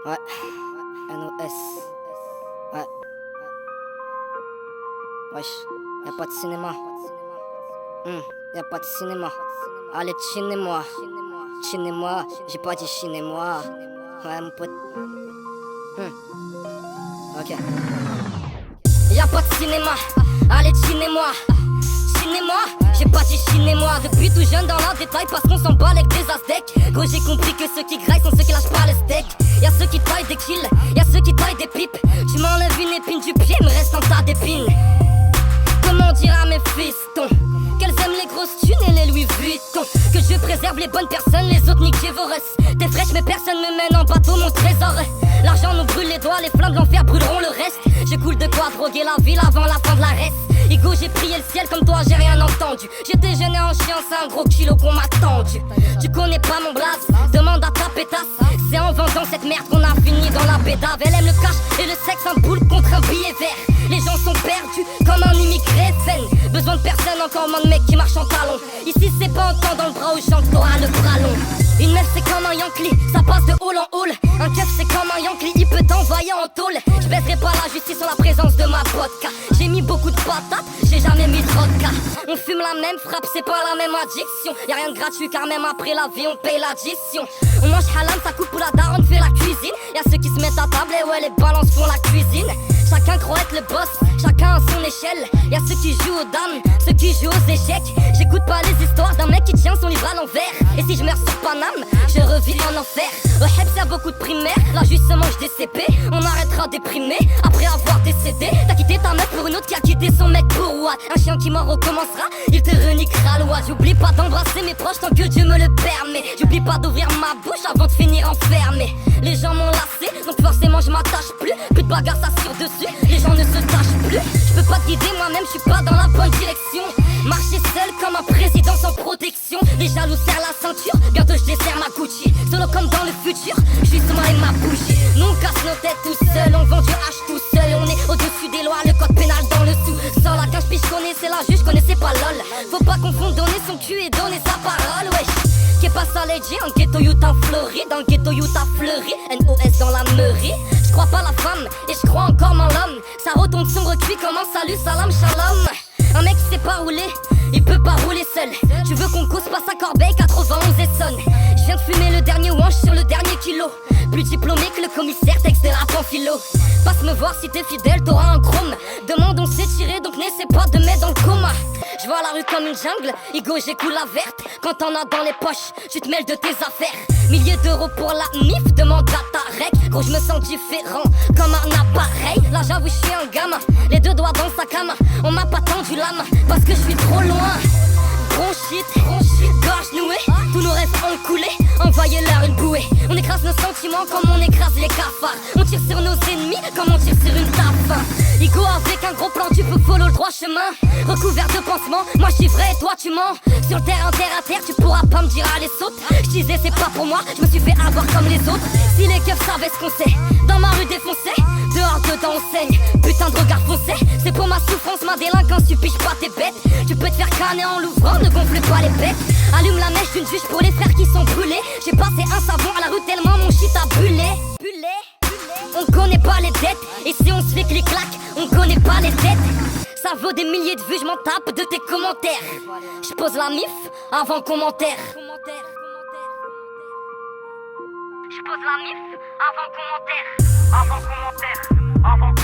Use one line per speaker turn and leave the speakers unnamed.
Ouais, NOS. Ouais. Wesh, y'a pas de cinéma. Y'a pas de cinéma. Allez, chinez-moi. Chinez-moi, j'ai pas dit chinez-moi. Ouais, mon pote. Ok. Y'a pas de cinéma. Allez, chinez-moi. Chinez-moi, j'ai pas dit chinez-moi. Depuis tout jeune dans la détail parce qu'on s'en bat avec des aztèques. Gros, j'ai compris que ceux qui graillent sont ceux qui lâchent pas les steaks. Y'a ceux qui taillent des kills, y'a ceux qui taillent des pipes. Tu m'enlèves une épine du pied, me reste un tas d'épines. Comment dire à mes fistons qu'elles aiment les grosses thunes et les Louis Vuitton, que je préserve les bonnes personnes, les autres niquez vos restes. T'es fraîche mais personne me mène en bateau mon trésor. L'argent nous brûle les doigts, les flammes de l'enfer brûleront le reste. Je coule de quoi droguer la ville avant la fin de la reste. Igo, j'ai prié le ciel comme toi, j'ai rien entendu. J'étais jeune et en chien, c'est un gros kilo qu'on m'a tendu. Tu connais pas mon blaze, demande à ta pétasse. C'est en vendant cette merde qu'on a fini dans la bédave. Elle aime le cash et le sexe, un boule contre un billet vert. Les gens sont perdus comme un immigré zen. Besoin de personne, encore moins de mecs qui marchent en talons. Ici c'est pas un temps dans le bras aux gens que t'auras le bras long. Une meuf c'est comme un Yankee, ça passe de hall en hall. Un keuf c'est comme un Yankee, il peut t'envoyer en tôle. Je baisserai pas la justice sur la présence de ma vodka. J'ai mis beaucoup de patates, j'ai jamais mis trop de cas. On fume la même frappe, c'est pas la même addiction. Y'a rien de gratuit car même après la vie on paye l'addition. On mange halal, ça coupe pour la daronne fait la cuisine. Y'a ceux qui se mettent à table et ouais les balances font la cuisine. Chacun croit être le boss, chacun à son échelle. Y'a ceux qui jouent aux dames, ceux qui jouent aux échecs. J'écoute pas les histoires d'un mec qui tient son livre à l'envers. Et si je meurs sur Paname, je revis en enfer. Au Hebs y'a beaucoup de primaires, là juste se mange des CP. On arrêtera déprimé après avoir décédé. T'as quitté ta meuf pour une autre qui a quitté son mec pour what? Un chien qui mort recommencera, il te reniquera loi. J'oublie pas d'embrasser mes proches tant que Dieu me le permet. J'oublie pas d'ouvrir ma bouche avant de finir enfermé. Les gens m'ont lassé, donc forcément je m'attache plus. Plus de bagarre ça sur dessus, les gens ne se tâchent plus. Je peux pas te guider moi-même, je suis pas dans la bonne direction. Marcher seul comme un président sans protection. Les jaloux serrent la ceinture, bientôt je desserre ma Gucci. Solo comme dans le futur, je suis sur moi et ma bougie. Nous on casse nos têtes tout seul, on vend du H tout seul. On est au-dessus des lois, le code pénal dans le sous-sol. À 15 piges connaissais la juge, connaissais pas lol. Faut pas confondre donner son cul et donner sa parole, wesh. Qu'est pas ça legit, un ghetto Utah Fleury. Dans le ghetto Utah Fleury, NOS dans la meurie. Je crois pas la femme, et je crois encore en l'homme. Ça retombe son recuit comme un salut, salam, shalom. Un mec qui sait pas rouler, il peut pas rouler seul. Tu veux qu'on cause pas sa corbeille, 91 et sonne. Je viens de fumer le dernier wanch sur le dernier kilo. Plus diplômé que le commissaire, texte de la philo. Passe me voir si t'es fidèle, t'auras un chrome. Demande on s'est tiré, donc n'essaie pas de mettre dans le coma. Je vois la rue comme une jungle, Igo j'écoule la verte. Quand t'en as dans les poches, tu te mêles de tes affaires. Milliers d'euros pour la MIF, demande à ta rec. Gros je me sens différent, comme un appareil. Là j'avoue je suis un gamin, les deux doigts dans sa cama. On m'a pas tendu la main, parce que je suis trop loin. Bronchite, gorge nouée, tous nos rêves ont coulé. Envoyez-leur une bouée. On écrase nos sentiments comme on écrase les cafards. On tire sur nos ennemis comme on tire sur une taffe. Igo avec un gros plan, tu peux follow le droit chemin. Recouvert de pansements, moi je suis vrai et toi tu mens. Sur le terrain, terre à terre, tu pourras pas me dire allez saute. Je disais c'est pas pour moi, je me suis fait avoir comme les autres. Si les keufs savaient ce qu'on sait, dans ma rue défoncée, dehors dedans on saigne. Putain de regard foncé, c'est pour ma souffrance, ma délinquance, tu piges pas tes bêtes. Tu peux te faire canner en l'ouvrant, ne gonfle pas les bêtes. Allume la mèche d'une juge pour les frères qui sont brûlés. J'ai passé un savon à la rue tellement mon shit a bullé. On connaît pas les dettes, et si on se fait que les claques, on connaît pas les têtes. Ça vaut des milliers de vues, je m'en tape de tes commentaires. Je pose la mif avant commentaire. Je pose la mif avant commentaire. Avant commentaire.